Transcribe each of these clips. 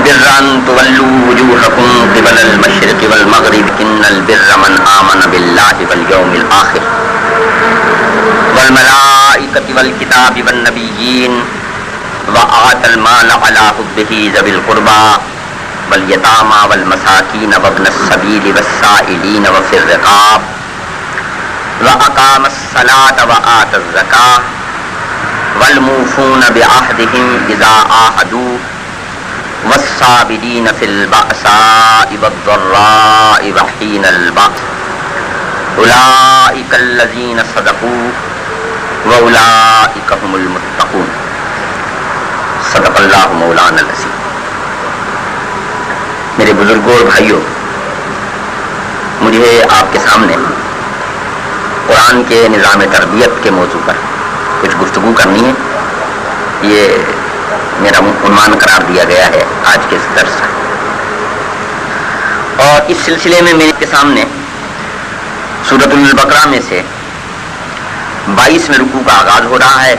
البر ان تولوا وجوهكم قبل المشرق والمغرب ان البر من آمن بالله واليوم الآخر والملائكة والكتاب والنبيين وآتى المال على حبه ذوي القربى واليتامى والمساكين وابن السبيل والسائلين وفي الرقاب وأقام الصلاة وآتى الزكاة والموفون بعهدهم إذا عاهدوا والصابرين في البأساء والضراء وحين البأس أولئك الذين صدقوا وأولئك هم المتقون صدق اللہ مولانا العظیم۔ میرے بزرگوں اور بھائیوں، مجھے آپ کے سامنے قرآن کے نظام تربیت کے موضوع پر کچھ گفتگو کرنی ہے۔ یہ میرا عنوان قرار دیا گیا ہے آج کے اس درس کا، اور اس سلسلے میں میرے سامنے سورۃ البقرہ میں سے 22ویں رکوع کا آغاز ہو رہا ہے،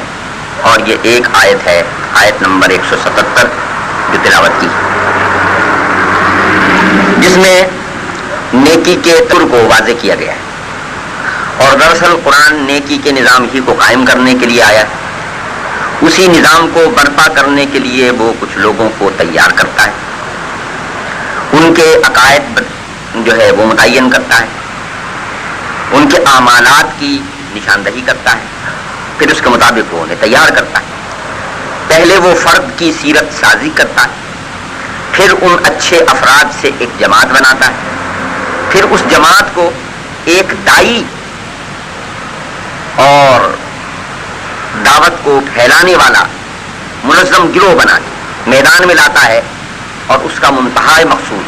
اور یہ ایک آیت ہے، آیت نمبر 177 جو تلاوت کی، جس میں نیکی کے طور کو واضح کیا گیا ہے۔ اور دراصل قرآن نیکی کے نظام ہی کو قائم کرنے کے لیے آیا ہے، اسی نظام کو برپا کرنے کے لیے وہ کچھ لوگوں کو تیار کرتا ہے، ان کے عقائد جو ہے وہ متعین کرتا ہے، ان کے اعمالات کی نشاندہی کرتا ہے، پھر اس کے مطابق وہ انہیں تیار کرتا ہے۔ پہلے وہ فرد کی سیرت سازی کرتا ہے، پھر ان اچھے افراد سے ایک جماعت بناتا ہے، پھر اس جماعت کو ایک دائی اور دعوت کو پھیلانے والا منظم گروہ بنا کے میدان میں لاتا ہے، اور اس کا منتہا مقصود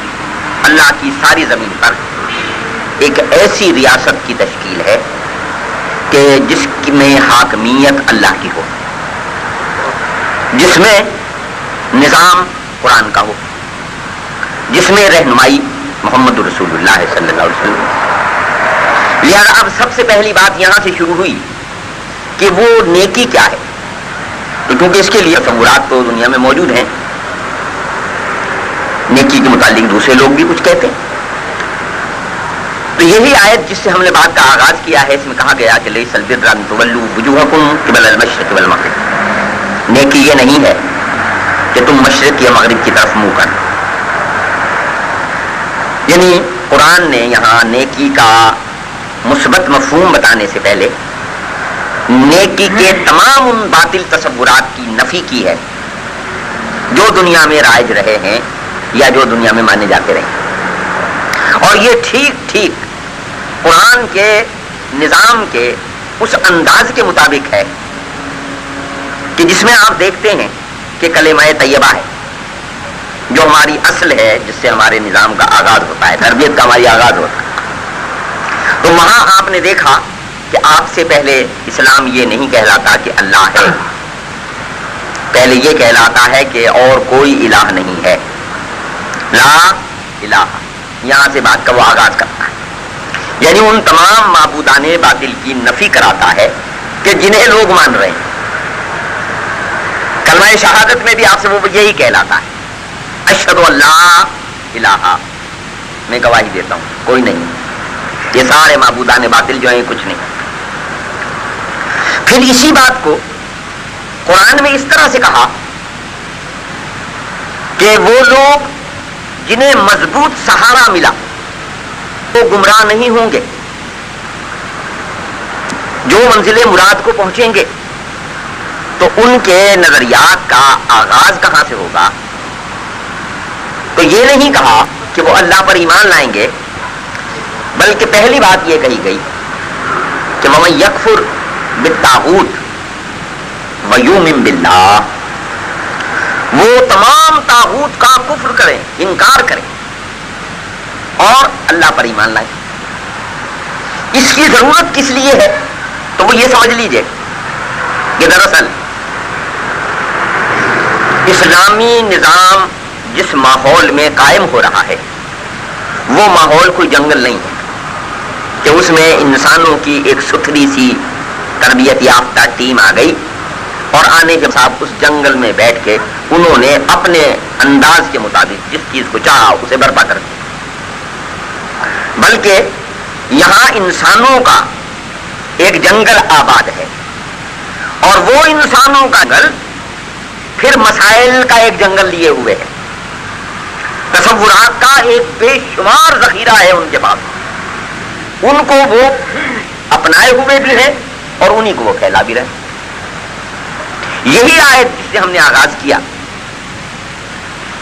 اللہ کی ساری زمین پر ایک ایسی ریاست کی تشکیل ہے کہ جس میں حاکمیت اللہ کی ہو، جس میں نظام قرآن کا ہو، جس میں رہنمائی محمد رسول اللہ صلی اللہ علیہ وسلم۔ لہذا اب سب سے پہلی بات یہاں سے شروع ہوئی کہ وہ نیکی کیا ہے، کیونکہ اس کے لیے تصورات تو دنیا میں موجود ہیں، نیکی کے متعلق دوسرے لوگ بھی کچھ کہتے ہیں۔ تو یہی آیت جس سے ہم نے بات کا آغاز کیا ہے، اس میں کہا گیا کہ لیس البر ان تولوا وجوہکم قبل المشرق والمغرب، نیکی یہ نہیں ہے کہ تم مشرق یا مغرب کی طرف منہ کر، یعنی قرآن نے یہاں نیکی کا مثبت مفہوم بتانے سے پہلے نیکی کے تمام ان باطل تصورات کی نفی کی ہے جو دنیا میں رائج رہے ہیں یا جو دنیا میں مانے جاتے رہے، اور یہ ٹھیک ٹھیک قرآن کے نظام کے اس انداز کے مطابق ہے کہ جس میں آپ دیکھتے ہیں کہ کلمہ طیبہ ہے جو ہماری اصل ہے، جس سے ہمارے نظام کا آغاز ہوتا ہے، تربیت کا ہماری آغاز ہوتا ہے۔ تو وہاں آپ نے دیکھا کہ آپ سے پہلے اسلام یہ نہیں کہلاتا کہ اللہ ہے، پہلے یہ کہلاتا ہے کہ اور کوئی الہ نہیں ہے، لا الہ، یہاں سے بات کا وہ آغاز کرتا ہے، یعنی ان تمام معبودان باطل کی نفی کراتا ہے کہ جنہیں لوگ مان رہے ہیں۔ کلمہ شہادت میں بھی آپ سے وہ یہی کہلاتا ہے، اشہد اللہ الہ، میں گواہی دیتا ہوں کوئی نہیں، یہ سارے معبودان باطل جو ہیں کچھ نہیں۔ پھر اسی بات کو قرآن میں اس طرح سے کہا کہ وہ لوگ جنہیں مضبوط سہارا ملا وہ گمراہ نہیں ہوں گے، جو منزل مراد کو پہنچیں گے تو ان کے نظریات کا آغاز کہاں سے ہوگا؟ تو یہ نہیں کہا کہ وہ اللہ پر ایمان لائیں گے، بلکہ پہلی بات یہ کہی گئی کہ وَمَن يَكْفُرْ بِالطَّاغُوتِ وَيُؤْمِن بِاللَّهِ، وہ تمام طاغوت کا کفر کریں، انکار کریں اور اللہ پر ایمان لائیں۔ اس کی ضرورت کس لیے ہے؟ تو وہ یہ سمجھ لیجئے کہ دراصل اسلامی نظام جس ماحول میں قائم ہو رہا ہے وہ ماحول کوئی جنگل نہیں ہے کہ اس میں انسانوں کی ایک ستھری سی تربیت یافتہ ٹیم آ گئی اور آنے کے صاحب اس جنگل میں بیٹھ کے انہوں نے اپنے انداز کے مطابق جس چیز کو چاہا اسے برپا کر دیا. بلکہ یہاں انسانوں کا ایک جنگل آباد ہے اور وہ انسانوں کا جنگل پھر مسائل کا ایک جنگل لیے ہوئے ہے. تصورات کا ایک بے شمار ذخیرہ ہے ان کے پاس, ان کو وہ اپنائے ہوئے بھی ہیں اور انہی کو وہ پھیلا بھی رہے. یہی آیت جس سے ہم نے آغاز کیا,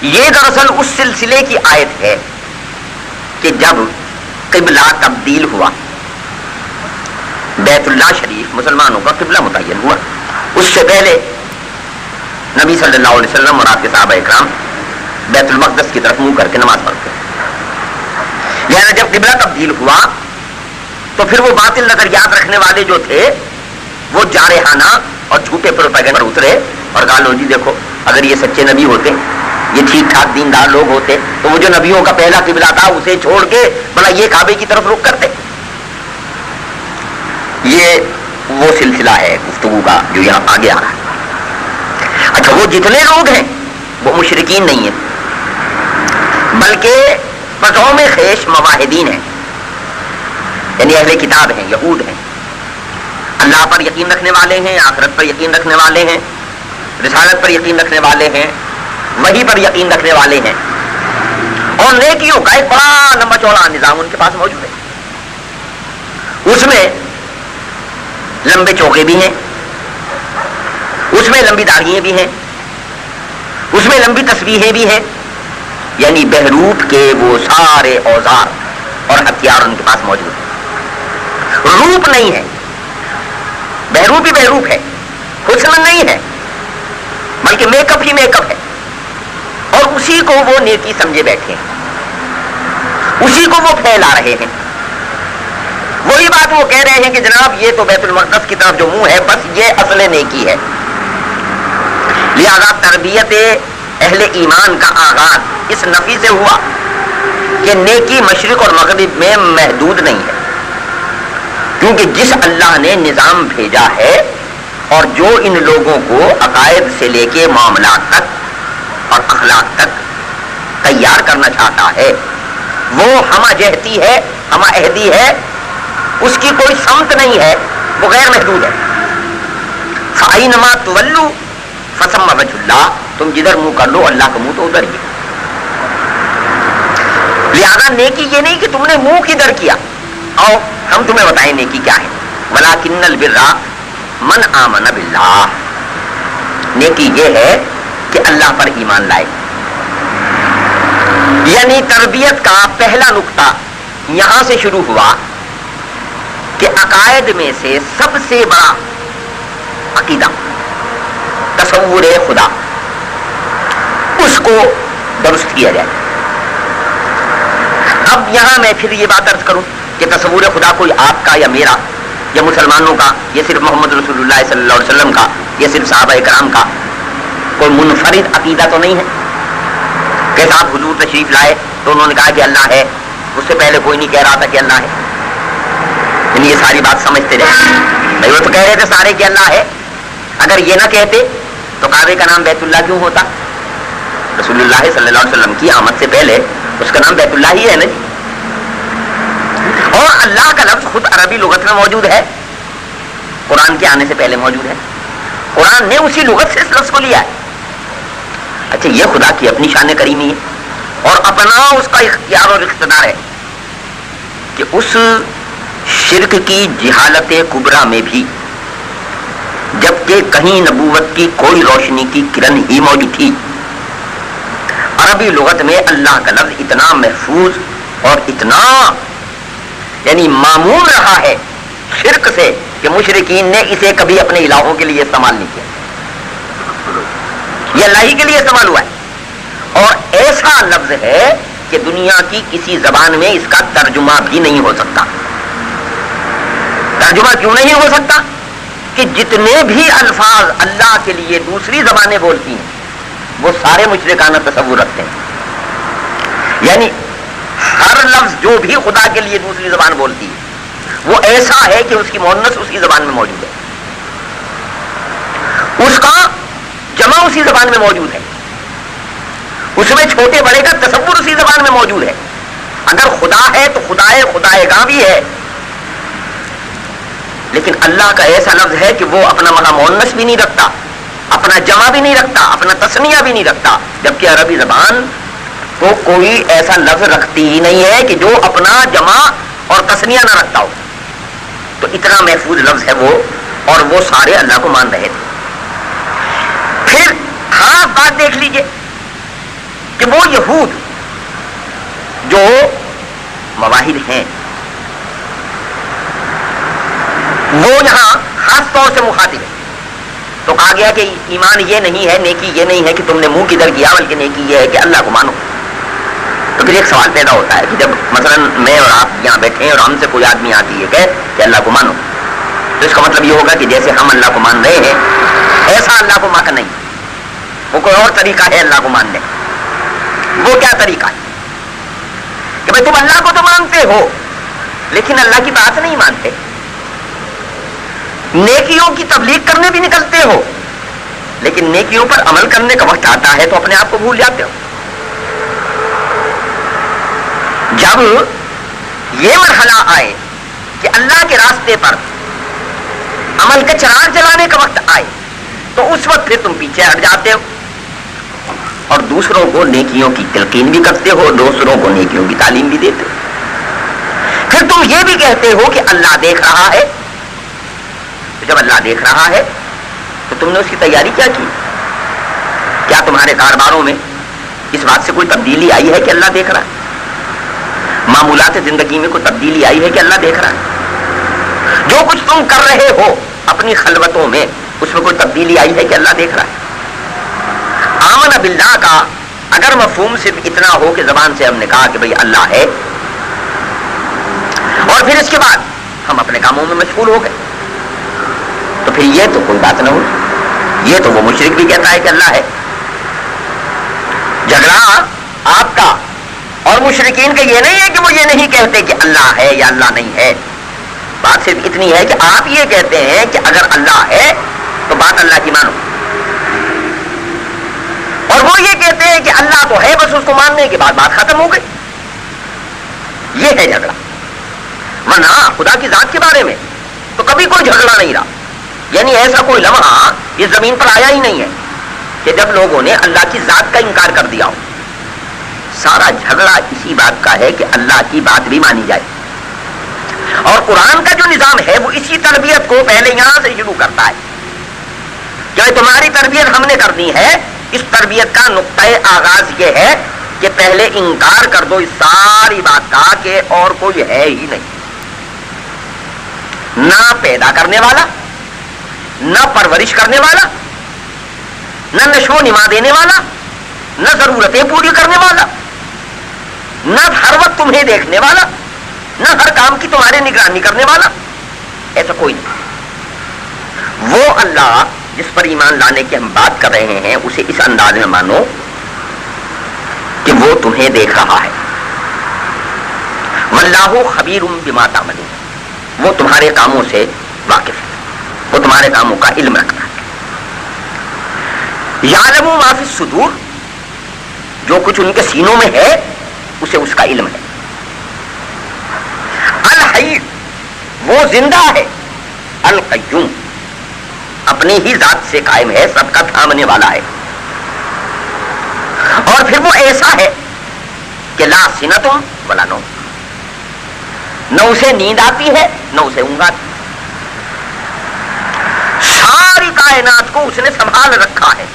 یہ دراصل اس سلسلے کی آیت ہے کہ جب قبلہ تبدیل ہوا, بیت اللہ شریف مسلمانوں کا قبلہ متعین ہوا. اس سے پہلے نبی صلی اللہ علیہ وسلم اور آپ کے صحابہ اکرام بیت المقدس کی طرف منہ کر کے نماز پڑھتے. لہذا جب قبلہ تبدیل ہوا تو پھر وہ باطل نظریات رکھنے والے جو تھے وہ جارحانہ اور جھوٹے پروپیگنڈا پر اترے اور کہا لو جی دیکھو, اگر یہ سچے نبی ہوتے, یہ ٹھیک ٹھاک دیندار لوگ ہوتے تو وہ جو نبیوں کا پہلا قبلہ تھا اسے چھوڑ کے بھلا یہ کعبے کی طرف رخ کرتے. یہ وہ سلسلہ ہے گفتگو کا جو یہاں آگے آ رہا ہے. اچھا, وہ جتنے لوگ ہیں وہ مشرکین نہیں ہیں بلکہ قوم خیش مواحدین ہیں, یعنی اہل کتاب ہیں, یہود ہیں, اللہ پر یقین رکھنے والے ہیں, آخرت پر یقین رکھنے والے ہیں, رسالت پر یقین رکھنے والے ہیں, وحی پر یقین رکھنے والے ہیں, اور نیکیوں کا ایک بڑا لمبا چوڑا نظام ان کے پاس موجود ہے. اس میں لمبے چوکے بھی ہیں, اس میں لمبی داڑھیاں بھی ہیں, اس میں لمبی تسبیحیں بھی ہیں, یعنی بہروپ کے وہ سارے اوزار اور ہتھیار ان کے پاس موجود ہیں. روپ نہیں ہے, بہروپ ہی بہروپ ہے, حسن نہیں ہے بلکہ make up he make up ہے, اور اسی کو وہ نیکی سمجھے بیٹھے ہیں, اسی کو وہ پھیلا رہے ہیں. وہی بات وہ کہہ رہے ہیں کہ جناب یہ تو بیت المقدس کی طرف جو منہ ہے بس یہ اصل نیکی ہے. لہذا تربیت اہل ایمان کا آغاز اس نفی سے ہوا کہ نیکی مشرق اور مغرب میں محدود نہیں ہے, کیونکہ جس اللہ نے نظام بھیجا ہے اور جو ان لوگوں کو عقائد سے لے کے معاملات تک اور اخلاق تک تیار کرنا چاہتا ہے وہ ہمہ جہتی ہے, ہمہ عہدی ہے, اس کی کوئی سمت نہیں ہے, وہ غیر محدود ہے. فَأَيْنَمَا تُوَلُّوا فَثَمَّ وَجْهُ اللَّهِ, تم جدھر منہ کر لو اللہ کا منہ تو ادھر ہی. لہذا نیکی یہ نہیں کہ تم نے منہ کدھر کیا, آؤ ہم تمہیں بتائیں نیکی کیا ہے. وَلَٰكِنَّ الْبِرَّ مَنْ آمَنَ بِاللَّهِ, نیکی یہ ہے کہ اللہ پر ایمان لائے. یعنی تربیت کا پہلا نقطہ یہاں سے شروع ہوا کہ عقائد میں سے سب سے بڑا عقیدہ تصور خدا, اس کو درست کیا جائے. اب یہاں میں پھر یہ بات عرض کروں کہ تصور خدا کوئی آپ کا یا میرا یا مسلمانوں کا, یہ صرف محمد رسول اللہ صلی اللہ علیہ وسلم کا, یہ صرف صحابہ کرام کا کوئی منفرد عقیدہ تو نہیں ہے کہ صاحب حضور تشریف لائے تو انہوں نے کہا کہ اللہ ہے, اس سے پہلے کوئی نہیں کہہ رہا تھا کہ اللہ ہے. یعنی یہ ساری بات سمجھتے رہے بھائی, وہ تو کہہ رہے تھے سارے کہ اللہ ہے, اگر یہ نہ کہتے تو کعبے کا نام بیت اللہ کیوں ہوتا؟ رسول اللہ صلی اللہ علیہ وسلم کی آمد سے پہلے اس کا نام بیت اللہ ہی ہے نا جی. اور اللہ کا لفظ خود عربی لغت میں موجود ہے, قرآن کے آنے سے پہلے موجود ہے, قرآن نے اسی لغت سے اس لفظ کو لیا ہے. اچھا, یہ خدا کی اپنی شان کریمی ہے اور اپنا اس کا اختیار اور اقتدار ہے کہ اس شرک کی جہالت کبرا میں بھی جبکہ کہیں نبوت کی کوئی روشنی کی کرن ہی موجود تھی, عربی لغت میں اللہ کا لفظ اتنا محفوظ اور اتنا یعنی معمول رہا ہے شرک سے کہ مشرکین نے اسے کبھی اپنے الہوں کے لیے استعمال نہیں کیا, یہ اللہ ہی کے لیے استعمال ہوا ہے. اور ایسا لفظ ہے کہ دنیا کی کسی زبان میں اس کا ترجمہ بھی نہیں ہو سکتا. ترجمہ کیوں نہیں ہو سکتا؟ کہ جتنے بھی الفاظ اللہ کے لیے دوسری زبانیں بولتی ہیں وہ سارے مشرکانہ تصور رکھتے ہیں. یعنی ہر لفظ جو بھی خدا کے لیے دوسری زبان بولتی ہے وہ ایسا ہے کہ اس کی مؤنث اس کی زبان میں موجود ہے, اس کا اسی زبان میں موجود ہے, اس میں چھوٹے بڑے کا تصور اسی زبان میں موجود ہے. اگر خدا ہے تو خدائے گاں بھی ہے, لیکن اللہ کا ایسا لفظ ہے کہ وہ اپنا وہاں مؤنث بھی نہیں رکھتا, اپنا جمع بھی نہیں رکھتا, اپنا تسنیہ بھی نہیں رکھتا, جبکہ عربی زبان تو کوئی ایسا لفظ رکھتی ہی نہیں ہے کہ جو اپنا جمع اور تسنیہ نہ رکھتا ہو. تو اتنا محفوظ لفظ ہے وہ, اور وہ سارے اللہ کو مان رہے تھے. پھر خاص بات دیکھ لیجئے کہ وہ یہود جو مواحد ہیں وہ یہاں خاص طور سے مخاطب ہے. تو کہا گیا کہ ایمان یہ نہیں ہے, نیکی یہ نہیں ہے کہ تم نے منہ کدھر کیا, بلکہ نیکی یہ ہے کہ اللہ کو مانو. تو پھر ایک سوال پیدا ہوتا ہے کہ جب مثلا میں اور آپ یہاں بیٹھے ہیں اور ہم سے کوئی آدمی آ کے یہ کہے کہ اللہ کو مانو, تو اس کا مطلب یہ ہوگا کہ جیسے ہم اللہ کو مان رہے ہیں ایسا اللہ کو ماننا نہیں, وہ کوئی اور طریقہ ہے اللہ کو ماننے. وہ کیا طریقہ ہے کہ بھائی تم اللہ کو تو مانتے ہو لیکن اللہ کی بات نہیں مانتے, نیکیوں کی تبلیغ کرنے بھی نکلتے ہو لیکن نیکیوں پر عمل کرنے کا وقت آتا ہے تو اپنے آپ کو بھول جاتے ہو. جب یہ مرحلہ آئے کہ اللہ کے راستے پر عمل کا چراغ جلانے کا وقت آئے تو اس وقت پھر تم پیچھے ہٹ جاتے ہو اور دوسروں کو نیکیوں کی تلقین بھی کرتے ہو, دوسروں کو نیکیوں کی تعلیم بھی دیتے ہو. پھر تم یہ بھی کہتے ہو کہ اللہ دیکھ رہا ہے. جب اللہ دیکھ رہا ہے تو تم نے اس کی تیاری کیا کی؟ کیا تمہارے کاروباروں میں اس بات سے کوئی تبدیلی آئی ہے کہ اللہ دیکھ رہا ہے؟ معمولات زندگی میں کوئی تبدیلی آئی ہے کہ اللہ دیکھ رہا ہے؟ جو کچھ تم کر رہے ہو اپنی خلوتوں میں اس میں کوئی تبدیلی آئی ہے کہ اللہ دیکھ رہا ہے؟ آمن باللہ کا اگر مفہوم صرف اتنا ہو کہ زبان سے ہم نے کہا کہ بھئی اللہ ہے اور پھر اس کے بعد ہم اپنے کاموں میں مشغول ہو گئے, تو پھر یہ تو کوئی بات نہ ہو. یہ تو وہ مشرک بھی کہتا ہے کہ اللہ ہے. جھگڑا آپ کا اور مشرکین کا یہ نہیں ہے کہ وہ یہ نہیں کہتے کہ اللہ ہے یا اللہ نہیں ہے. بات صرف اتنی ہے کہ آپ یہ کہتے ہیں کہ اگر اللہ ہے تو بات اللہ کی مانو, اور وہ یہ کہتے ہیں کہ اللہ تو ہے, بس اس کو ماننے کے بعد بات ختم ہو گئی. یہ ہے جھگڑا. ورنہ خدا کی ذات کے بارے میں تو کبھی کوئی جھگڑا نہیں رہا. یعنی ایسا کوئی لمحہ اس زمین پر آیا ہی نہیں ہے کہ جب لوگوں نے اللہ کی ذات کا انکار کر دیا ہو. سارا جھگڑا اسی بات کا ہے کہ اللہ کی بات بھی مانی جائے. اور قرآن کا جو نظام ہے وہ اسی تربیت کو پہلے یہاں سے شروع کرتا ہے کہ تمہاری تربیت ہم نے کرنی ہے. اس تربیت کا نقطۂ آغاز یہ ہے کہ پہلے انکار کر دو اس ساری بات کا کہ اور کوئی ہے ہی نہیں, نہ پیدا کرنے والا, نہ پرورش کرنے والا, نہ نشو و نما دینے والا, نہ ضرورتیں پوری کرنے والا, نہ ہر وقت تمہیں دیکھنے والا, نہ ہر کام کی تمہارے نگرانی کرنے والا. ایسا کوئی نہیں. وہ اللہ جس پر ایمان لانے کی ہم بات کر رہے ہیں اسے اس انداز میں مانو کہ وہ تمہیں دیکھ رہا ہے. واللہ خبیر بما تعملون, وہ تمہارے کاموں سے واقف ہے, وہ تمہارے کاموں کا علم رکھتا ہے. یعلم ما فی الصدور, جو کچھ ان کے سینوں میں ہے اسے اس کا علم ہے. الحی, وہ زندہ ہے. القیوم, اپنی ہی ذات سے قائم ہے, سب کا تھامنے والا ہے. اور پھر وہ ایسا ہے کہ لا سنۃ ولا نوم, نہ اسے نیند آتی ہے نہ اسے اونگ آتی. ساری کائنات کو اس نے سنبھال رکھا ہے.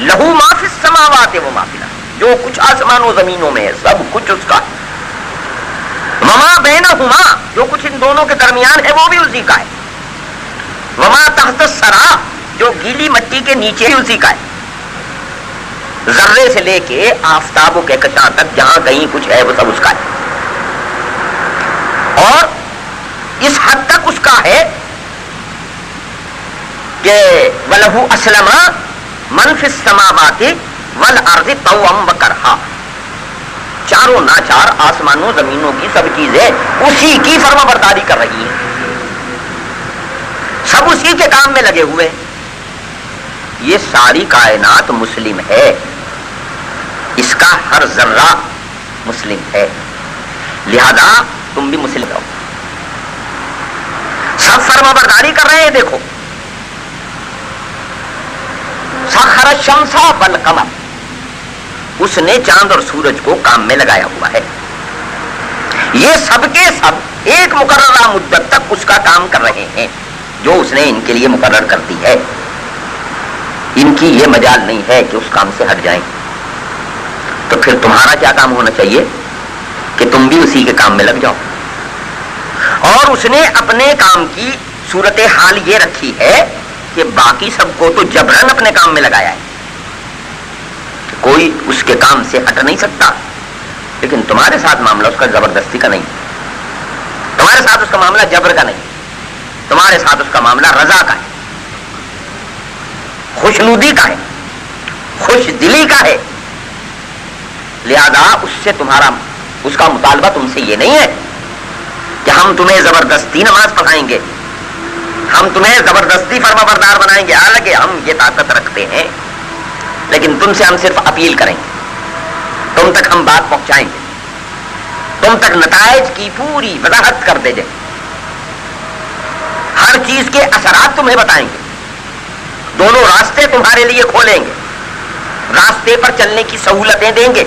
لہو ما فی السماوات و ما فی الارض, جو کچھ آسمان و زمینوں میں ہے سب کچھ اس کا ہے. وما بینہما, جو کچھ ان دونوں کے درمیان ہے وہ بھی اسی کا ہے. وما تحت الثری, جو گیلی مٹی کے نیچے ہی اسی کا ہے. ذرے سے لے کے آفتاب و کہکشاں تک جہاں کہیں کچھ ہے وہ سب اس کا ہے. اور اس حد تک اس کا ہے کہ وَلَهُ أَسْلَمَ مَنْ فِي السَّمَاوَاتِ وَالْأَرْضِ طَوْعًا وَكَرْهًا, چاروں ناچار آسمانوں زمینوں کی سب چیزیں اسی کی فرما برداری کر رہی ہیں, سب اسی کے کام میں لگے ہوئے. یہ ساری کائنات مسلم ہے، اس کا ہر ذرہ مسلم ہے، لہذا تم بھی مسلم رہو. سب فرما برداری کر رہے ہیں. دیکھو سخر الشمس والقمر، اس نے چاند اور سورج کو کام میں لگایا ہوا ہے. یہ سب کے سب ایک مقررہ مدت تک اس کا کام کر رہے ہیں جو اس نے ان کے لیے مقرر کر دی ہے. ان کی یہ مجال نہیں ہے کہ اس کام سے ہٹ جائیں. تو پھر تمہارا کیا کام ہونا چاہیے کہ تم بھی اسی کے کام میں لگ جاؤ. اور اس نے اپنے کام کی صورتحال یہ رکھی ہے کہ باقی سب کو تو جبرن اپنے کام میں لگایا ہے، کوئی اس کے کام سے ہٹ نہیں سکتا. لیکن تمہارے ساتھ معاملہ اس کا زبردستی کا نہیں، تمہارے ساتھ اس کا معاملہ جبر کا نہیں، تمہارے ساتھ اس کا معاملہ رضا کا ہے، خوشنودی کا ہے، خوش دلی کا ہے. لہذا اس سے اس کا مطالبہ تم سے یہ نہیں ہے کہ ہم تمہیں زبردستی نماز پڑھائیں گے، ہم تمہیں زبردستی فرما بردار بنائیں گے. حالانکہ ہم یہ طاقت رکھتے ہیں، لیکن تم سے ہم صرف اپیل کریں گے، تم تک ہم بات پہنچائیں گے، تم تک نتائج کی پوری وضاحت کر دیں گے، ہر چیز کے اثرات تمہیں بتائیں گے، دونوں راستے تمہارے لیے کھولیں گے، راستے پر چلنے کی سہولتیں دیں گے،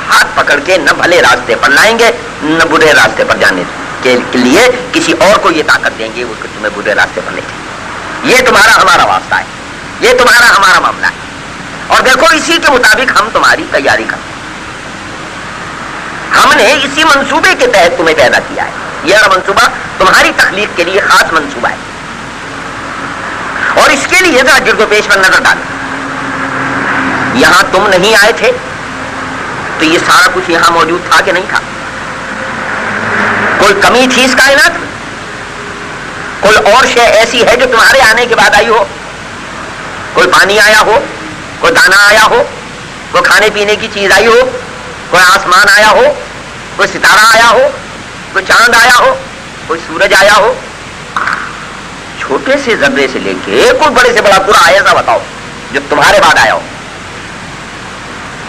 ہاتھ پکڑ کے نہ بھلے راستے پر لائیں گے نہ برے راستے پر جانے کے لیے کسی اور کو یہ طاقت دیں گے وہ کہ تمہیں برے راستے پر لے جائیں. یہ تمہارا ہمارا واسطہ ہے، یہ تمہارا ہمارا معاملہ ہے. اور دیکھو اسی کے مطابق ہم تمہاری تیاری کرتے ہیں. ہم نے اسی منصوبے کے تحت تمہیں پیدا کیا ہے. یہ منصوبہ تمہاری تخلیق کے لیے خاص منصوبہ ہے. اور اس کے لیے ذرا گرد و پیش پر نظر ڈالیں. یہاں تم نہیں آئے تھے تو یہ سارا کچھ یہاں موجود تھا کہ نہیں تھا؟ کوئی کمی تھی اس کائنات میں؟ کوئی اور شے ایسی ہے جو تمہارے آنے کے بعد آئی ہو؟ کوئی پانی آیا ہو، کوئی دانا آیا ہو، کوئی کھانے پینے کی چیز آئی ہو، کوئی آسمان آیا ہو، کوئی ستارہ آیا ہو، کوئی چاند آیا ہو، کوئی سورج آیا ہو؟ چھوٹے سے ذرے سے لے کے کوئی بڑے سے بڑا پورا ایسا بتاؤ جو تمہارے بعد آیا ہو.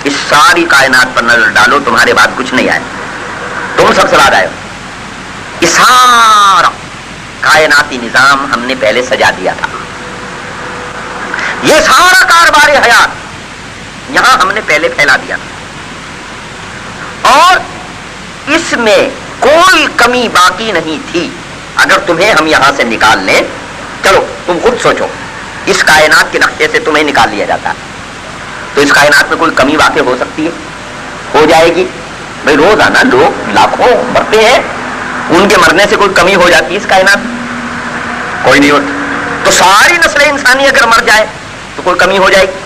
اس ساری کائنات پر نظر ڈالو، تمہارے بعد کچھ نہیں آیا، تم سب سے بعد آئے ہو. یہ سارا کائناتی نظام ہم نے پہلے سجا دیا تھا. یہ سارا کاروبار حیات یہاں ہم نے پہلے پھیلا دیا تھا، اور اس میں کوئی کمی باقی نہیں تھی. اگر تمہیں ہم یہاں سے نکال لیں، چلو تم خود سوچو، اس کائنات کے نقشے سے تمہیں نکال لیا جاتا ہے تو اس کائنات میں کوئی کمی واقع ہو سکتی ہے؟ ہو جائے گی. بھائی روزانہ لوگ لاکھوں مرتے ہیں، ان کے مرنے سے کوئی کمی ہو جاتی ہے اس کائنات میں؟ کوئی نہیں ہوتی. تو ساری نسل انسانی اگر مر جائے تو کوئی کمی ہو جائے گی؟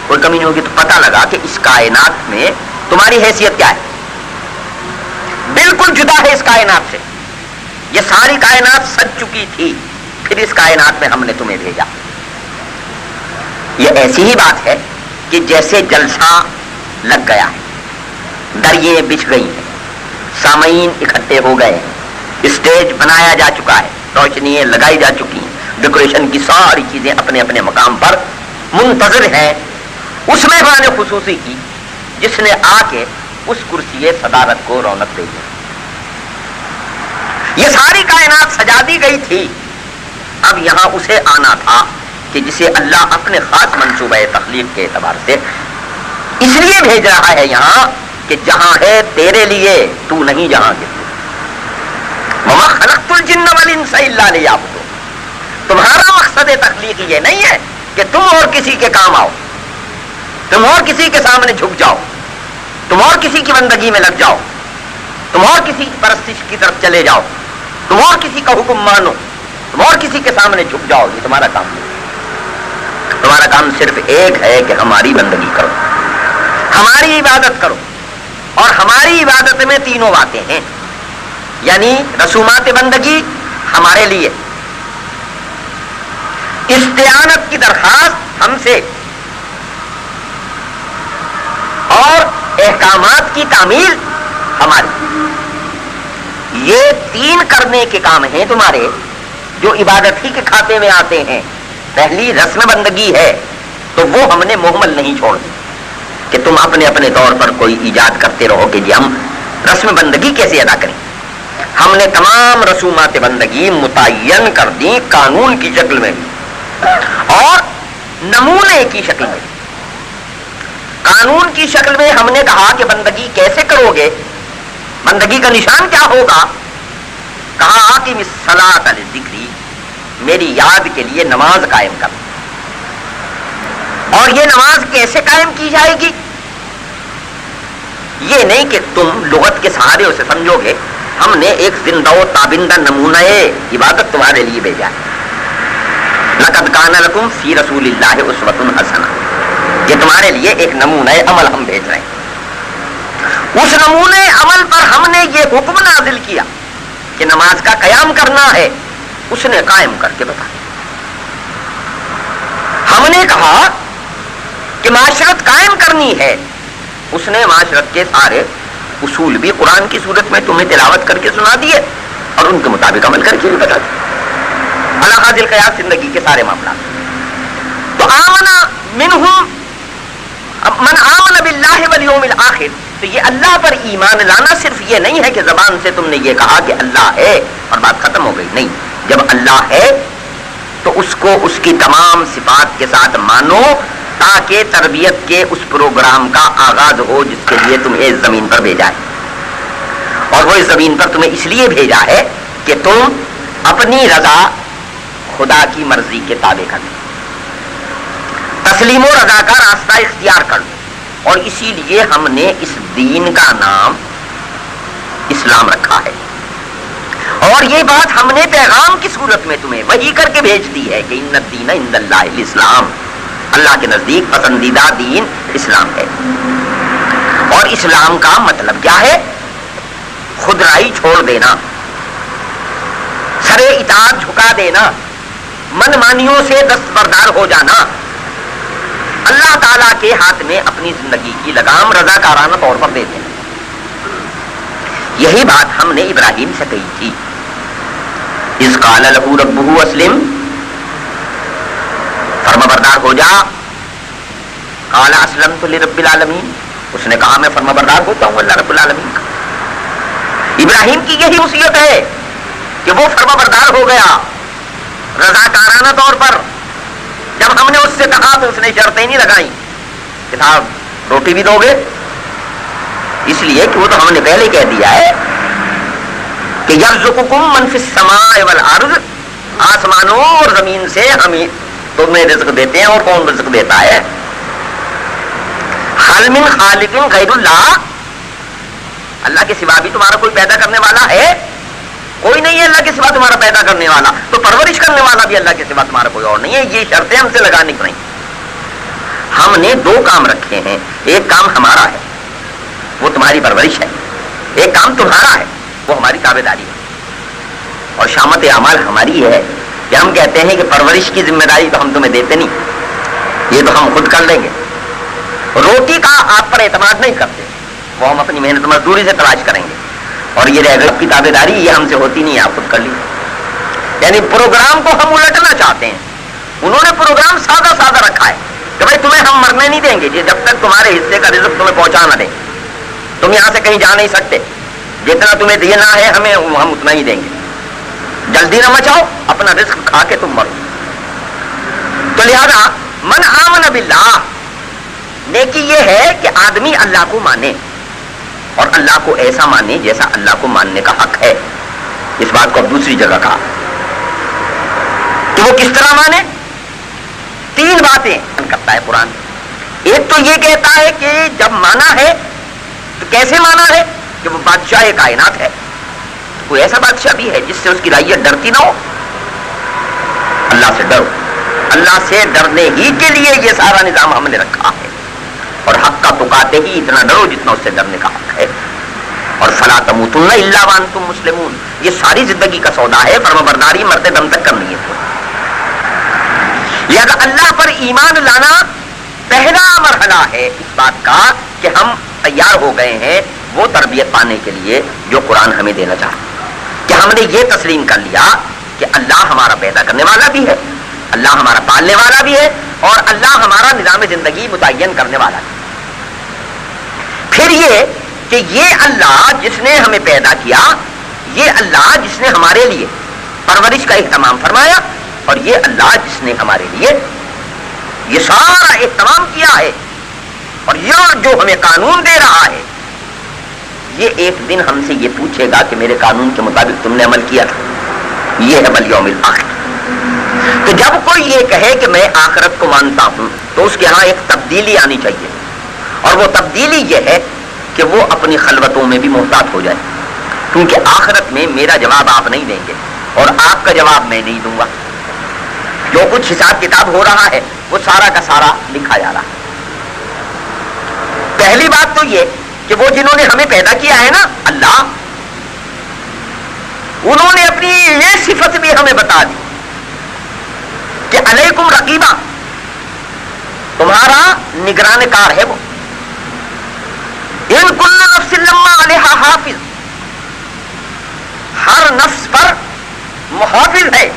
کوئی کمی نہیں ہوگی. تو پتہ لگا کہ اس کائنات میں تمہاری حیثیت کیا ہے، بالکل جدا ہے اس کائنات سے. یہ ساری کائنات سج چکی تھی، پھر اس کائنات میں ہم نے تمہیں بھیجا. یہ ایسی ہی بات ہے کہ جیسے جلسہ لگ گیا ہے، درییں بچھ گئی ہیں، سامعین اکٹھے ہو گئے ہیں، اسٹیج بنایا جا چکا ہے، روشنیاں لگائی جا چکی ہیں، ڈیکوریشن کی ساری چیزیں اپنے اپنے مقام پر منتظر ہیں. اس مہمان خصوصی کی جس نے آ کے اس کرسی صدارت کو رونق دے دی. یہ ساری کائنات سجا دی گئی تھی، اب یہاں اسے آنا تھا کہ جسے اللہ اپنے خاص منصوبہ تخلیق کے اعتبار سے اس لیے بھیج رہا ہے یہاں کہ جہاں ہے تیرے لیے، تو نہیں جہاں کے. وَمَا خَلَقْتُ الْجِنَّ وَالْإِنسَ إِلَّا لِيَعْبُدُونِ. تمہارا مقصد تخلیق یہ نہیں ہے کہ تم اور کسی کے کام آؤ، تم اور کسی کے سامنے جھک جاؤ، تم اور کسی کی بندگی میں لگ جاؤ، تم اور کسی کی پرستش کی طرف چلے جاؤ، تم اور کسی کا حکم مانو، تم اور کسی کے سامنے جھک جاؤ. یہ تمہارا کام نہیں. تمہارا کام صرف ایک ہے کہ ہماری بندگی کرو، ہماری عبادت کرو. اور ہماری عبادت میں تینوں باتیں ہیں، یعنی رسومات بندگی ہمارے لیے، استعانت کی درخواست ہم سے، اور احکامات کی تعمیل ہماری. یہ تین کرنے کے کام ہیں تمہارے جو عبادت ہی کے کھاتے میں آتے ہیں. پہلی رسم بندگی ہے تو وہ ہم نے مہمل نہیں چھوڑ دی کہ تم اپنے اپنے طور پر کوئی ایجاد کرتے رہو کہ جی ہم رسم بندگی کیسے ادا کریں. ہم نے تمام رسومات بندگی متعین کر دی قانون کی شکل میں بھی اور نمونے کی شکل میں. قانون کی شکل میں ہم نے کہا کہ بندگی کیسے کرو گے, بندگی کا نشان کیا ہوگا. کہا کہ الصلاۃ للذکری, میری یاد کے لیے نماز قائم کر. اور یہ نماز کیسے قائم کی جائے گی؟ یہ نہیں کہ تم لغت کے سہارے اسے سمجھو گے. ہم نے ایک زندہ و تابندہ نمونہ عبادت تمہارے لیے بھیجا ہے. لقد کان لکم فی رسول اللہ اسوۃ حسنہ, یہ تمہارے لیے ایک نمونہ عمل ہم بھیج رہے ہیں. اس نمونہ عمل پر ہم نے یہ حکم نازل کیا کہ نماز کا قیام کرنا ہے, اس نے قائم کر کے بتایا. ہم نے کہا کہ معاشرت قائم کرنی ہے, اس نے معاشرت کے سارے اصول بھی قرآن کی صورت میں تمہیں تلاوت کر کے سنا دیے اور ان کے مطابق عمل کر کے بھی بتا دیے. اللہ حاضر قیاس زندگی کے سارے معاملات. تو آمنا منہم, من آمن باللہ والیوم الآخر, تو یہ اللہ پر ایمان لانا صرف یہ نہیں ہے کہ زبان سے تم نے یہ کہا کہ اللہ ہے اور بات ختم ہو گئی. نہیں, جب اللہ ہے تو اس کو اس کی تمام صفات کے ساتھ مانو تاکہ تربیت کے اس پروگرام کا آغاز ہو جس کے لیے تمہیں اس زمین پر بھیجا ہے. اور وہ اس زمین پر تمہیں اس لیے بھیجا ہے کہ تم اپنی رضا خدا کی مرضی کے تابع کر لو, تسلیم و رضا کا راستہ اختیار کر لو. اور اسی لیے ہم نے اس دین کا نام اسلام رکھا ہے. اور یہ بات ہم نے پیغام کی صورت میں تمہیں وحی کر کے بھیج دی ہے کہ ان الدین عند اللہ الاسلام, اللہ کے نزدیک پسندیدہ دین اسلام ہے. اور اسلام کا مطلب کیا ہے؟ خودرائی چھوڑ دینا, سرے اطاعت جھکا دینا, من مانیوں سے دستبردار ہو جانا, اللہ تعالیٰ کے ہاتھ میں اپنی زندگی کی لگام رضاکارانہ طور پر دے دینا. یہی بات ہم نے ابراہیم سے کہی تھی. اذ قال لہ ربہ اسلم, فرما بردار ہو جا. قال اسلمت لرب العالمین, اس نے کہا میں فرما بردار ہوتا ہوں اللہ رب العالمین کا. ابراہیم کی یہی وصیت ہے کہ وہ فرما بردار ہو گیا رضاکارانہ طور پر. جب ہم نے اس سے کہا تو اس نے شرطیں نہیں لگائیں کہ صاحب روٹی بھی دو گے, اس لیے کہ وہ تو ہم نے پہلے کہہ دیا ہے کہ یرزقکم من فی السماء والارض, آسمانوں اور زمین سے ہم تمہیں رزق دیتے ہیں. اور کون رزق دیتا ہے؟ حل من خالق غیر اللہ, اللہ کے سوا بھی تمہارا کوئی پیدا کرنے والا ہے؟ کوئی نہیں ہے اللہ کے سوا تمہارا پیدا کرنے والا. تو پرورش کرنے والا بھی اللہ کے سوا تمہارا کوئی اور نہیں ہے. یہ شرطیں ہم سے لگانے کی نہیں. ہم نے دو کام رکھے ہیں, ایک کام ہمارا ہے وہ تمہاری پرورش ہے, ایک کام تمہارا ہے وہ ہماری تابع داری ہے. اور شامت اعمال ہماری ہے کہ ہم کہتے ہیں کہ پرورش کی ذمہ داری تو ہم تمہیں دیتے نہیں, یہ تو ہم خود کر لیں گے. روٹی کا آپ پر اعتماد نہیں کرتے, وہ ہم اپنی محنت مزدوری سے تلاش کریں گے. اور یہ رہ گئی کی تابع داری, یہ ہم سے ہوتی نہیں ہے, آپ خود کر لیجیے. یعنی پروگرام کو ہم الٹنا چاہتے ہیں. انہوں نے پروگرام سادہ سادہ رکھا ہے کہ بھائی تمہیں ہم مرنے نہیں دیں گے جب تک تمہارے حصے کا رزق تمہیں پہنچا نہ دیں. تم یہاں سے کہیں جا نہیں سکتے, جتنا تمہیں دینا ہے ہمیں ہم اتنا ہی دیں گے. جلدی نہ مچاؤ, اپنا رزق کھا کے تم مرو. تو لہذا من آمن باللہ, نیکی یہ ہے کہ آدمی اللہ کو مانے اور اللہ کو ایسا مانے جیسا اللہ کو ماننے کا حق ہے. اس بات کو اب دوسری جگہ کہا کہ وہ کس طرح مانے. تین باتیں کرتا ہے قرآن. ایک تو یہ کہتا ہے کہ جب مانا ہے تو کیسے مانا ہے کہ وہ بادشاہ کائنات ہے. کوئی ایسا بادشاہ بھی ہے جس سے اس کی رعیت ڈرتی نہ ہو؟ اللہ سے ڈرو. اللہ سے ڈرنے ہی کے لیے یہ سارا نظام ہم نے رکھا ہے. اور حق کا تقاتے ہی اتنا ڈرو جتنا اس سے ڈرنے کا حق ہے. اور فلا تموتن الا وانتم مسلمون, یہ ساری زندگی کا سودا ہے, فرما برداری مرتے دم تک کرنی ہے. لہذا اللہ پر ایمان لانا پہلا مرحلہ ہے اس بات کا کہ ہم تیار ہو گئے ہیں وہ تربیت پانے کے لیے جو قرآن ہمیں دینا چاہتا ہے. کہ ہم نے یہ تسلیم کر لیا کہ اللہ ہمارا پیدا کرنے والا بھی ہے اللہ ہمارا پالنے والا بھی ہے اور اللہ ہمارا نظام زندگی متعین کرنے والا بھی. پھر یہ کہ یہ اللہ جس نے ہمیں پیدا کیا، یہ اللہ جس نے ہمارے لیے پرورش کا اہتمام فرمایا، اور یہ اللہ جس نے ہمارے لیے یہ سارا اہتمام کیا ہے، اور یہ جو ہمیں قانون دے رہا ہے، یہ ایک دن ہم سے یہ پوچھے گا کہ میرے قانون کے مطابق تم نے عمل کیا تھا. یہ ہے والیوم الآخر. تو جب کوئی یہ کہے کہ میں آخرت کو مانتا ہوں تو اس کے ہاں ایک تبدیلی آنی چاہیے، اور وہ تبدیلی یہ ہے کہ وہ اپنی خلوتوں میں بھی محتاط ہو جائے، کیونکہ آخرت میں میرا جواب آپ نہیں دیں گے اور آپ کا جواب میں نہیں دوں گا. جو کچھ حساب کتاب ہو رہا ہے وہ سارا کا سارا لکھا جا رہا ہے. پہلی بات تو یہ کہ وہ جنہوں نے ہمیں پیدا کیا ہے نا، اللہ، انہوں نے اپنی یہ صفت بھی ہمیں بتا دی کہ علیکم رقیبہ، تمہارا نگران کار ہے وہ. ان کل نفس لما علیہا حافظ، ہر نفس پر محافظ ہے،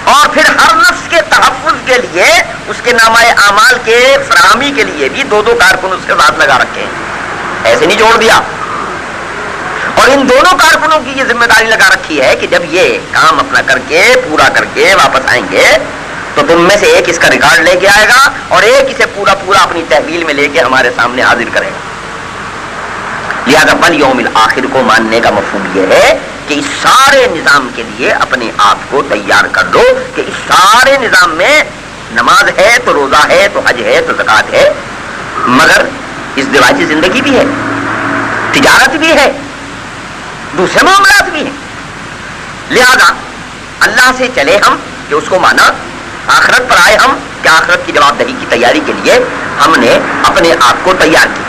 اور پھر ہر نفس کے تحفظ کے لیے اس کے نامہ اعمال کے فراہمی کے لیے بھی دو کارکن اس کے ساتھ لگا رکھے ہیں، ایسے نہیں چھوڑ دیا. اور ان دونوں کارکنوں کی یہ ذمہ داری لگا رکھی ہے کہ جب یہ کام اپنا کر کے پورا کر کے واپس آئیں گے تو تم میں سے ایک اس کا ریکارڈ لے کے آئے گا اور ایک اسے پورا اپنی تحویل میں لے کے ہمارے سامنے حاضر کرے گا. لہذا والیوم الآخر کو ماننے کا مفہوم یہ ہے کہ اس سارے نظام کے لیے اپنے آپ کو تیار کر دو کہ اس سارے نظام میں نماز ہے تو روزہ ہے تو حج ہے تو زکوٰۃ ہے، مگر اس دواجی زندگی بھی ہے، تجارت بھی ہے، دوسرے معاملات بھی ہیں. لہذا اللہ سے چلے ہم کہ اس کو مانا، آخرت پر آئے ہم کہ آخرت کی جواب دہی کی تیاری کے لیے ہم نے اپنے آپ کو تیار کیا.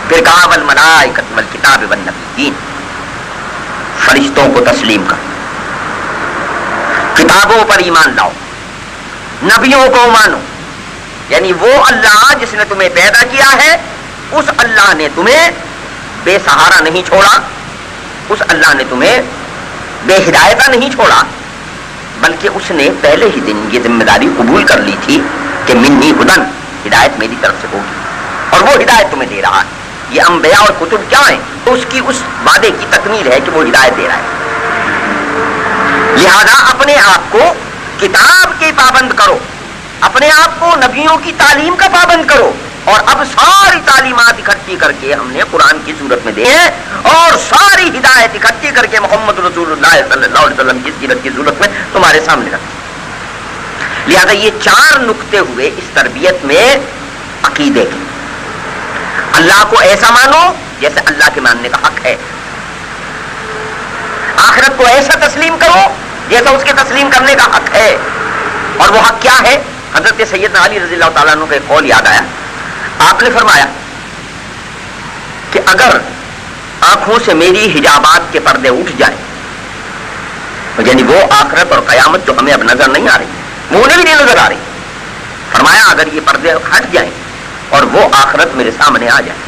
پھر کہا والملائکۃ والکتاب والنبیین، فرشتوں کو تسلیم کر، کتابوں پر ایمان لاؤ، نبیوں کو مانو. یعنی وہ اللہ جس نے تمہیں پیدا کیا ہے، اس اللہ نے تمہیں بے سہارا نہیں چھوڑا، اس اللہ نے تمہیں بے ہدایتہ نہیں چھوڑا، بلکہ اس نے پہلے ہی دن یہ ذمہ داری قبول کر لی تھی کہ منی ہدن، ہدایت میری طرف سے ہوگی، اور وہ ہدایت تمہیں دے رہا ہے. یہ انبیاء اور کتب کیا ہیں؟ تو اس کی اس وعدے کی تکمیل ہے کہ وہ ہدایت دے رہا ہے. لہذا اپنے آپ کو کتاب کے پابند کرو، اپنے آپ کو نبیوں کی تعلیم کا پابند کرو، اور اب ساری تعلیمات اکٹھی کر کے ہم نے قرآن کی صورت میں دی ہے، اور ساری ہدایت اکٹھی کر کے محمد رسول اللہ صلی اللہ علیہ وسلم کی سیرت کی صورت میں تمہارے سامنے رکھی. لہذا یہ 4 نقطے ہوئے اس تربیت میں عقیدے کے. اللہ کو ایسا مانو جیسے اللہ کے ماننے کا حق ہے، آخرت کو ایسا تسلیم کرو جیسا اس کے تسلیم کرنے کا حق ہے. اور وہ حق کیا ہے؟ حضرت سیدنا علی رضی اللہ تعالیٰ عنہ کا ایک قول یاد آیا. آپ نے فرمایا کہ اگر آنکھوں سے میری حجابات کے پردے اٹھ جائیں، یعنی وہ آخرت اور قیامت جو ہمیں اب نظر نہیں آ رہی، وہ انہیں بھی نہیں نظر آ رہی، فرمایا اگر یہ پردے ہٹ جائیں اور وہ آخرت میرے سامنے آ جائے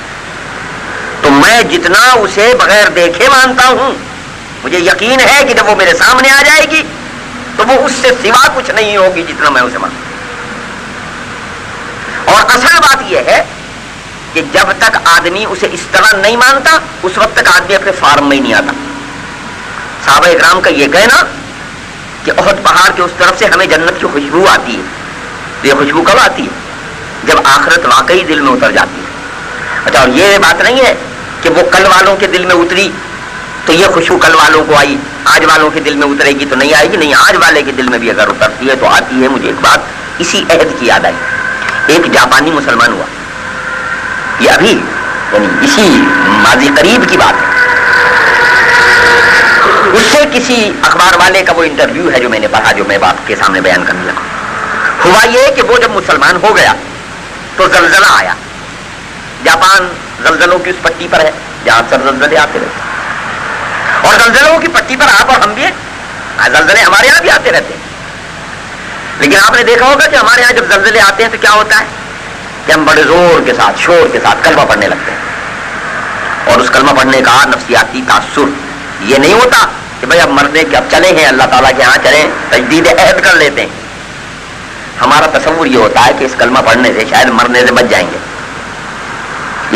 تو میں جتنا اسے بغیر دیکھے مانتا ہوں، مجھے یقین ہے کہ جب وہ میرے سامنے آ جائے گی تو وہ اس سے سوا کچھ نہیں ہوگی جتنا میں اسے مانتا ہوں. اور اصل بات یہ ہے کہ جب تک آدمی اسے اس طرح نہیں مانتا اس وقت تک آدمی اپنے فارم میں ہی نہیں آتا. صحابہ اکرام کا یہ کہنا کہ احد پہاڑ کے اس طرف سے ہمیں جنت کی خوشبو آتی ہے، تو یہ خوشبو کب آتی ہے؟ جب آخرت واقعی دل میں اتر جاتی ہے. اچھا، اور یہ بات نہیں ہے کہ وہ کل والوں کے دل میں اتری تو یہ خوشبو کل والوں کو آئی، آج والوں کے دل میں اترے گی تو نہیں آئے گی. نہیں، آج والے کے دل میں بھی اگر اترتی ہے تو آتی ہے. مجھے ایک بات اسی عہد کی یاد آئی. ایک جاپانی مسلمان ہوا، یہ ابھی یعنی اسی ماضی قریب کی بات ہے. اس سے کسی اخبار والے کا وہ انٹرویو ہے جو میں نے پڑھا، جو میں آپ کے سامنے بیان کرنے لگا. ہوا یہ کہ وہ جب مسلمان ہو گیا تو زلزلہ آیا. جاپان زلزلوں کی اس پٹی پر ہے جہاں اکثر زلزلے آتے رہتے ہیں، اور زلزلوں کی پٹی پر آپ اور ہم بھی ہیں. زلزلے ہمارے یہاں بھی آتے رہتے ہیں، لیکن آپ نے دیکھا ہوگا کہ ہمارے یہاں جب زلزلے آتے ہیں تو کیا ہوتا ہے کہ ہم بڑے زور کے ساتھ، شور کے ساتھ کلمہ پڑھنے لگتے ہیں. اور اس کلمہ پڑھنے کا نفسیاتی تاثر یہ نہیں ہوتا کہ بھائی اب مرنے کے اب چلے ہیں اللہ تعالیٰ کے ہاں چلیں, تجدید عہد کر لیتے ہیں. ہمارا تصور یہ ہوتا ہے کہ اس کلمہ پڑھنے سے شاید مرنے سے بچ جائیں گے,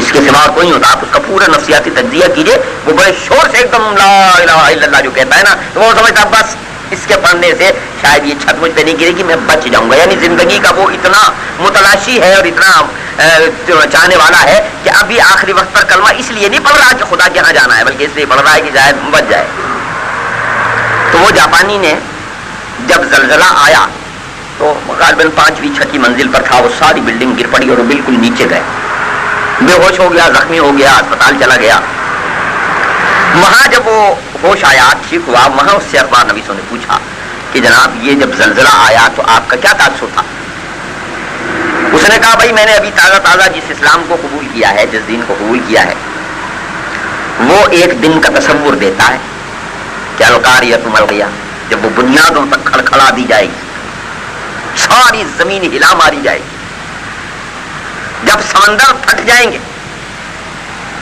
اس کے سوا کوئی نہیں ہوتا. آپ اس کا پورا نفسیاتی تجزیہ کیجئے, وہ بڑے شور سے ایک دم لا الہ الا اللہ جو کہتا ہے نا, تو وہ سمجھتا بس اس کے پڑھنے سے شاید یہ چھت مجھ پہ نہیں گرے گی, میں بچ جاؤں گا. یعنی زندگی کا وہ اتنا متلاشی ہے اور اتنا چاہنے والا ہے کہ ابھی آخری وقت پر کلمہ اس لیے نہیں پڑھ رہا کہ خدا کے یہاں جانا ہے, بلکہ اس لیے پڑھ رہا ہے کہ شاید بچ جائے. تو وہ جاپانی نے جب زلزلہ آیا تو غالباً 5ویں 6 منزل پر تھا, وہ ساری بلڈنگ گر پڑی اور وہ بالکل نیچے گئے, بے ہوش ہو گیا, زخمی ہو گیا, اسپتال چلا گیا. وہاں جب وہ ہوش آیا, ٹھیک ہوا, وہاں اس سے اخبار نویسوں نے پوچھا کہ جناب یہ جب زلزلہ آیا تو آپ کا کیا تاثر تھا؟ اس نے کہا بھائی میں نے ابھی تازہ جس اسلام کو قبول کیا ہے, جس دین کو قبول کیا ہے, وہ ایک دن کا تصور دیتا ہے کہ القاریۃ ملقیہ, جب وہ بنیادوں تک کھڑکھڑا دی جائے گی, ساری زمین ہلا ماری جائے گی, جب سمندر پھٹ جائیں گے,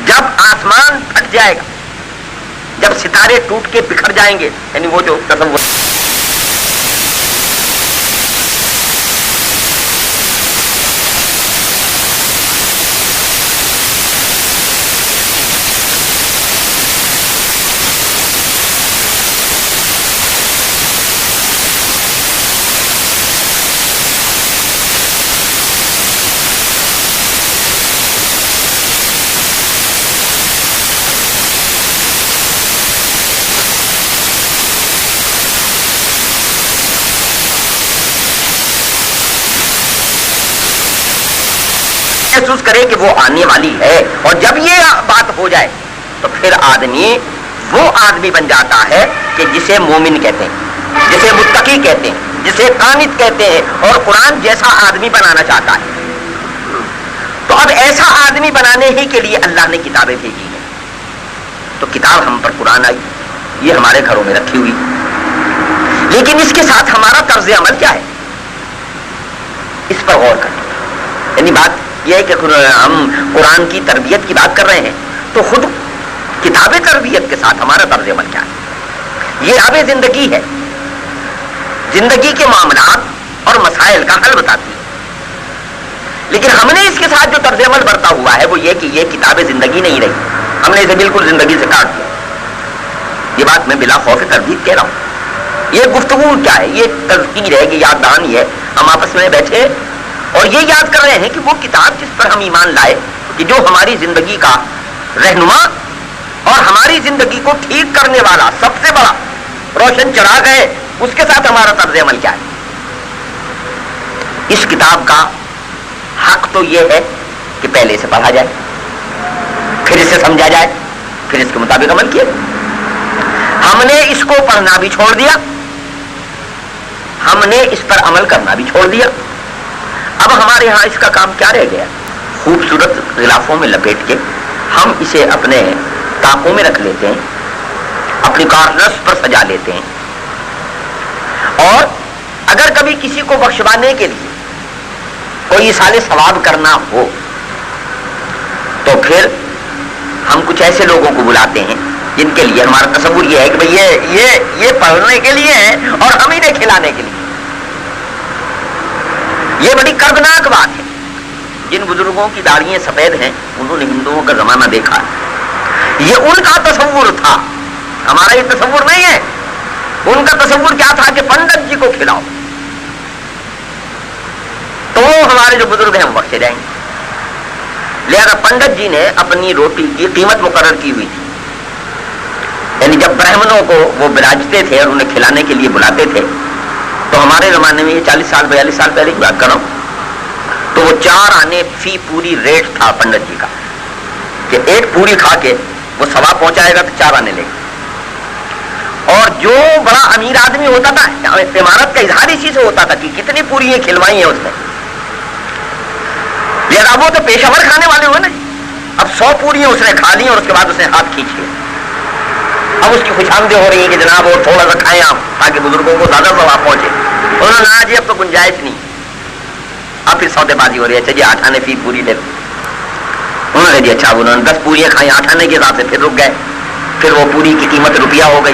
جب آسمان پھٹ جائے گا, جب ستارے ٹوٹ کے بکھر جائیں گے, یعنی وہ جو تصور. محسوس کرے کہ وہ آنے والی ہے, اور جب یہ بات ہو جائے تو پھر آدمی وہ آدمی بن جاتا ہے کہ جسے مومن کہتے ہیں, جسے متقی کہتے ہیں, جسے قانت کہتے ہیں, اور قرآن جیسا آدمی بنانا چاہتا ہے. تو اب ایسا آدمی بنانے ہی کے لیے اللہ نے کتابیں بھیجی ہیں. تو کتاب ہم پر قرآن آئی, یہ ہمارے گھروں میں رکھی ہوئی, لیکن اس کے ساتھ ہمارا طرز عمل کیا ہے, اس پر غور کریں. یعنی بات یہ ہے کہ ہم قرآن کی تربیت کی بات کر رہے ہیں, تو خود کتاب تربیت کے ساتھ ہمارا طرز عمل کیا ہے. یہ آب زندگی ہے, زندگی کے معاملات اور مسائل کا حل بتاتی ہے. لیکن ہم نے اس کے ساتھ جو طرز عمل برتا ہوا ہے وہ یہ کہ یہ کتاب زندگی نہیں رہی, ہم نے اسے بالکل زندگی سے کاٹ دیا. یہ بات میں بلا خوف تردید کہہ رہا ہوں. یہ گفتگو کیا ہے, یہ تذکیر ہے, یہ یاد دہانی ہے. ہم آپس میں بیٹھے اور یہ یاد کر رہے ہیں کہ وہ کتاب جس پر ہم ایمان لائے, کہ جو ہماری زندگی کا رہنما اور ہماری زندگی کو ٹھیک کرنے والا سب سے بڑا روشن چراغ ہے, اس کے ساتھ ہمارا طرز عمل کیا ہے. اس کتاب کا حق تو یہ ہے کہ پہلے اسے پڑھا جائے, پھر اسے سمجھا جائے, پھر اس کے مطابق عمل کیا. ہم نے اس کو پڑھنا بھی چھوڑ دیا, ہم نے اس پر عمل کرنا بھی چھوڑ دیا. اب ہمارے ہاں اس کا کام کیا رہ گیا, خوبصورت غلافوں میں لپیٹ کے ہم اسے اپنے طاقوں میں رکھ لیتے ہیں, اپنی کارنس پر سجا لیتے ہیں, اور اگر کبھی کسی کو بخشوانے کے لیے کوئی ایصال ثواب کرنا ہو تو پھر ہم کچھ ایسے لوگوں کو بلاتے ہیں جن کے لیے ہمارا تصور یہ ہے کہ بھئی یہ پڑھنے کے لیے ہے اور ہم انہیں کھلانے کے لیے. یہ بڑی کردناک بات ہے. جن بزرگوں کی داڑھیاں سفید ہیں انہوں نے ہندوؤں کا زمانہ دیکھا ہے. یہ ان کا تصور تھا, ہمارا یہ تصور نہیں ہے. ان کا تصور کیا تھا کہ پنڈت جی کو کھلاؤ, تو ہمارے جو بزرگ ہیں وہ بخشے جائیں گے. لہذا پنڈت جی نے اپنی روٹی کی قیمت مقرر کی ہوئی تھی. یعنی جب برہمنوں کو وہ براجتے تھے اور انہیں کھلانے کے لیے بلاتے تھے, تو ہمارے زمانے میں یہ 40 سال 42 سال پہلے کی بات کر رہا ہوں, تو وہ 4 آنے فی پوری ریٹ تھا پنڈت جی کا, کہ ایک پوری کھا کے وہ ثواب پہنچائے گا تو 4 آنے لے گا. اور جو بڑا امیر آدمی ہوتا تھا, عمارت کا اظہار اسی سے ہوتا تھا کہ کتنی پوری کھلوائی ہیں اس نے. لہٰذا وہ تو پیشہ ور کھانے والے ہوئے نا. اب 100 پوریاں اس نے کھا لی اور اس کے بعد اس نے ہاتھ کھینچ لیا. اب اس کی خوش آمدیں ہو رہی ہیں کہ جناب اور تھوڑا سا کھائیں آپ تاکہ بزرگوں کو زیادہ ثواب پہنچے. انہوں نے کہا جی اب تو گنجائش نہیں. اب پھر سودے بازی ہو رہی ہے, اچھا جی 8 آنے فی پوری لے. انہوں نے جی اچھا, انہوں نے 10 پوریاں کھائیں 8 آنے کے حساب سے, پھر رک گئے. پھر وہ پوری کی قیمت روپیہ ہو گئی.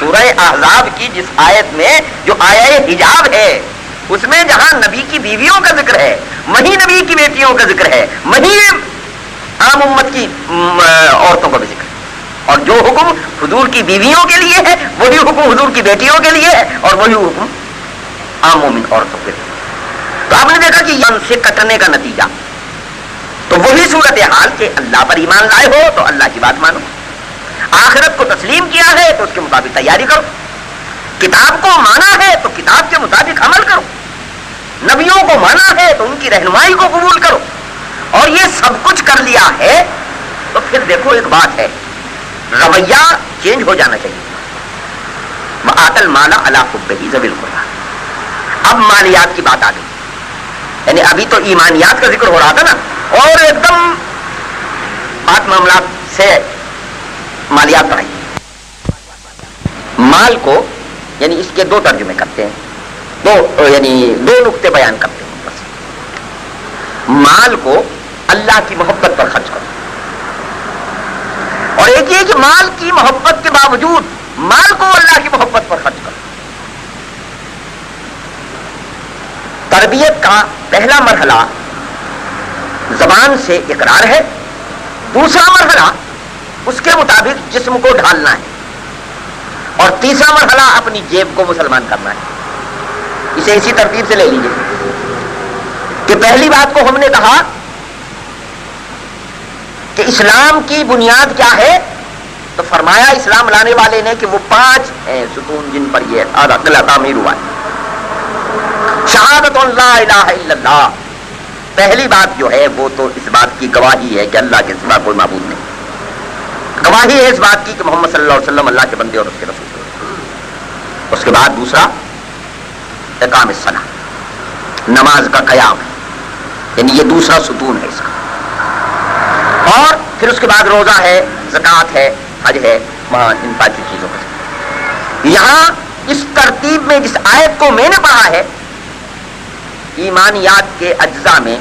سورہ احزاب کی جس آیت میں جو آیہ حجاب ہے اس میں جہاں نبی کی بیویوں کا ذکر ہے وہیں نبی کی بیٹیوں کا ذکر ہے وہیں عام امت کی عورتوں کا بھی ذکر ہے. اور جو حکم حضور کی بیویوں کے لیے ہے وہی حکم حضور کی بیٹیوں کے لیے ہے اور وہی حکم عام مومن عورتوں کے لیے. تو آپ نے دیکھا کہ ان سے کٹنے کا نتیجہ تو وہی صورتحال کہ اللہ پر ایمان لائے ہو تو اللہ کی بات مانو, آخرت کو تسلیم کیا ہے تو اس کے مطابق تیاری کرو, کتاب کو مانا ہے تو کتاب کے مطابق عمل کرو, نبیوں کو مانا ہے تو ان کی رہنمائی کو قبول کرو. اور یہ سب کچھ کر لیا ہے تو پھر دیکھو ایک بات ہے, رویہ چینج ہو جانا چاہیے. وآتَ الْمَالَ عَلَىٰ حُبِّهِ ذَوِي الْقُرْبَىٰ. اب مالیات کی بات آ گئی, یعنی ابھی تو ایمانیات کا ذکر ہو رہا تھا نا, اور ایک دم بات معاملات سے مالیات پر آئی. مال کو یعنی اس کے دو ترجمے کرتے ہیں, دو نقطے بیان کرتے ہیں. بس مال کو اللہ کی محبت پر خرچ کرو, اور ایک یہ کہ مال کی محبت کے باوجود مال کو اللہ کی محبت پر خرچ کرو. تربیت کا پہلا مرحلہ زبان سے اقرار ہے, دوسرا مرحلہ اس کے مطابق جسم کو ڈھالنا ہے, اور تیسرا مرحلہ اپنی جیب کو مسلمان کرنا ہے. اسے اسی ترتیب سے لے لیجیے کہ پہلی بات کو ہم نے کہا کہ اسلام کی بنیاد کیا ہے, تو فرمایا اسلام لانے والے نے کہ وہ 5 ہیں ستون جن پر یہ عقل تعمیر ہوا ہے. شہادت لا الہ الا اللہ, پہلی بات جو ہے وہ تو اس بات کی گواہی ہے کہ اللہ کے سوا کوئی معبود نہیں, گواہی ہے اس بات کی کہ محمد صلی اللہ علیہ وسلم اللہ کے بندے اور اس کے رسول. اس کے بعد دوسرا اقام الصلاۃ, نماز کا قیام ہے, یعنی یہ دوسرا ستون ہے اس کا. اور پھر اس کے بعد روزہ ہے, زکوٰۃ ہے, حج ہے, وہاں ان 5 چیزوں کا. یہاں اس ترتیب میں جس آیت کو میں نے پڑھا ہے, ایمانیات کے اجزاء میں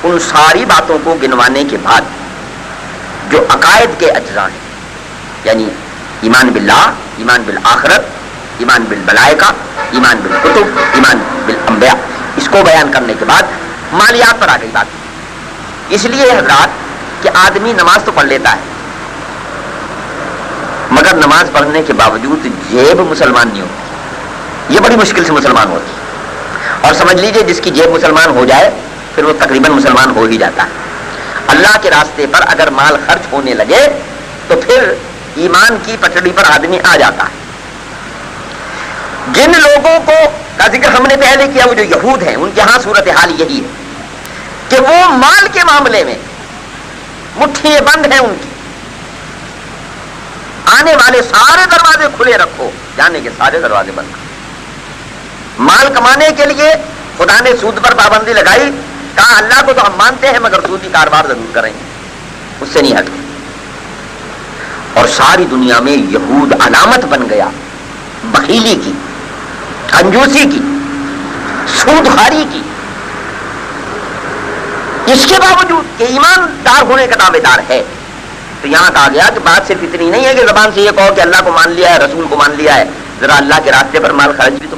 ان ساری باتوں کو گنوانے کے بعد جو عقائد کے اجزاء ہیں, یعنی ایمان باللہ, ایمان بالآخرت, ایمان بالملائکہ, ایمان بالکتب, ایمان بالانبیاء, اس کو بیان کرنے کے بعد مالیات پر آ گئی بات. اس لیے حضرات کہ آدمی نماز تو پڑھ لیتا ہے مگر نماز پڑھنے کے باوجود جیب مسلمان نہیں ہوتی, یہ بڑی مشکل سے مسلمان ہوتی. اور سمجھ لیجئے جس کی جیب مسلمان ہو جائے پھر وہ تقریباً مسلمان ہو ہی جاتا ہے. اللہ کے راستے پر اگر مال خرچ ہونے لگے تو پھر ایمان کی پٹڑی پر آدمی آ جاتا ہے. جن لوگوں کو کا ذکر ہم نے پہلے کیا, وہ جو یہود ہیں, ان کے ہاں صورتحال یہی ہے کہ وہ مال کے معاملے میں مٹھیاں بند ہیں ان کی. آنے والے سارے دروازے کھلے رکھو, جانے کے سارے دروازے بند. مال کمانے کے لیے خدا نے سود پر پابندی لگائی, کہا اللہ کو تو ہم مانتے ہیں مگر سودی کاروبار ضرور کریں گے, اس سے نہیں ہٹتے. اور ساری دنیا میں یہود علامت بن گیا بخیلی کی, کنجوسی کی, سودخواری کی. اس کے باوجود کہ ایماندار ہونے کا دعوے دار ہے, تو یہاں کہا گیا کہ بات صرف اتنی نہیں ہے کہ زبان سے یہ کہو کہ اللہ کو مان لیا ہے, رسول کو مان لیا ہے, ذرا اللہ کے راستے پر مال خرچ بھی تو